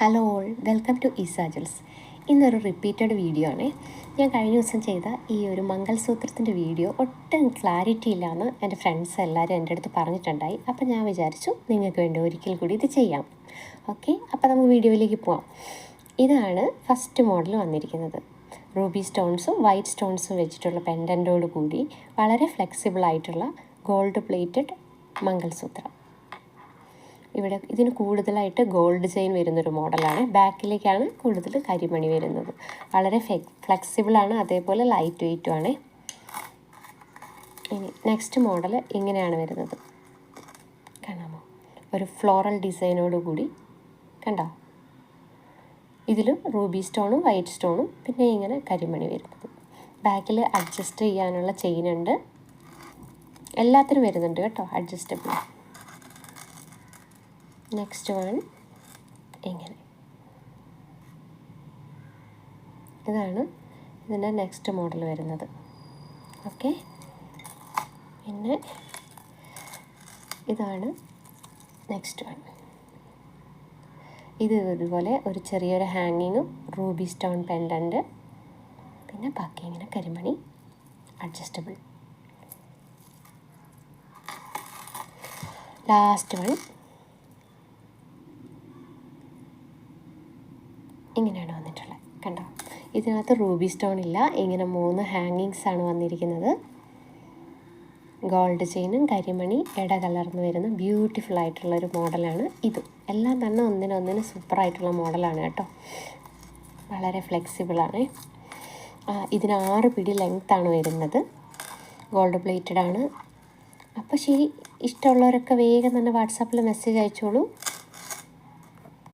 Hello all, welcome to ഈസാജൽസ്. ഇന്നൊരു repeated video ആണ്. ഞാൻ കഴിഞ്ഞ ദിവസം ചെയ്ത ഈ ഒരു മംഗൾസൂത്രത്തിൻ്റെ വീഡിയോ ഒട്ടും ക്ലാരിറ്റി ഇല്ലയെന്ന് എൻ്റെ ഫ്രണ്ട്സ് എല്ലാവരും എൻ്റെ അടുത്ത് പറഞ്ഞിട്ടുണ്ടായി. അപ്പോൾ ഞാൻ വിചാരിച്ചു നിങ്ങൾക്ക് വേണ്ടി ഒരിക്കൽ കൂടി ഇത് ചെയ്യാം. ഓക്കെ, അപ്പോൾ നമുക്ക് വീഡിയോയിലേക്ക് പോവാം. ഇതാണ് ഫസ്റ്റ് മോഡൽ വന്നിരിക്കുന്നത്. റൂബി സ്റ്റോൺസും വൈറ്റ് സ്റ്റോൺസും വെച്ചിട്ടുള്ള പെൻഡൻറ്റോട് കൂടി വളരെ ഫ്ലെക്സിബിൾ ആയിട്ടുള്ള ഗോൾഡ് പ്ലേറ്റഡ് മംഗൾസൂത്രം. ഇവിടെ ഇതിന് കൂടുതലായിട്ട് ഗോൾഡ് ചെയിൻ വരുന്നൊരു മോഡലാണ്. ബാക്കിലേക്കാണ് കൂടുതൽ കരിമണി വരുന്നത്. വളരെ ഫ്ലെക്സിബിളാണ്, അതേപോലെ ലൈറ്റ് വെയ്റ്റും ആണ്. ഇനി നെക്സ്റ്റ് മോഡൽ ഇങ്ങനെയാണ് വരുന്നത്. കാണാമോ? ഒരു ഫ്ലോറൽ ഡിസൈനോട് കൂടി കണ്ടോ? ഇതിലും റൂബി സ്റ്റോണും വൈറ്റ് സ്റ്റോണും പിന്നെ ഇങ്ങനെ കരിമണി വരുന്നത്. ബാക്കിൽ അഡ്ജസ്റ്റ് ചെയ്യാനുള്ള ചെയിൻ ഉണ്ട്. എല്ലാത്തിനും വരുന്നുണ്ട് കേട്ടോ, അഡ്ജസ്റ്റബിൾ. നെക്സ്റ്റ് വൺ ഇങ്ങനെ. ഇതാണ് ഇതിൻ്റെ നെക്സ്റ്റ് മോഡൽ വരുന്നത്. ഓക്കെ, പിന്നെ ഇതാണ് നെക്സ്റ്റ് വൺ. ഇത് ഇതുപോലെ ഒരു ചെറിയൊരു ഹാങ്ങിങ്ങും റൂബി സ്റ്റോൺ പെൻഡൻറ്റ്, പിന്നെ ബാക്കി ഇങ്ങനെ കരിമണി അഡ്ജസ്റ്റബിൾ. ലാസ്റ്റ് വൺ ഇങ്ങനെയാണ് വന്നിട്ടുള്ളത്. കണ്ടോ? ഇതിനകത്ത് റൂബി സ്റ്റോൺ ഇല്ല. ഇങ്ങനെ 3 ഹാങ്ങിങ്സ് ആണ് വന്നിരിക്കുന്നത്. ഗോൾഡ് ചെയിനും കരിമണി കലർന്ന് വരുന്ന ബ്യൂട്ടിഫുൾ ആയിട്ടുള്ളൊരു മോഡലാണ് ഇത്. എല്ലാം തന്നെ ഒന്നിനൊന്നിന് സൂപ്പറായിട്ടുള്ള മോഡലാണ് കേട്ടോ. വളരെ ഫ്ലെക്സിബിളാണ്. ഇതിന് 6 പിടി ലെങ്ത്താണ് വരുന്നത്. ഗോൾഡ് പ്ലേറ്റഡ് ആണ്. അപ്പോൾ ശരി, ഇഷ്ടമുള്ളവരൊക്കെ വേഗം തന്നെ വാട്സാപ്പിൽ മെസ്സേജ് അയച്ചോളൂ.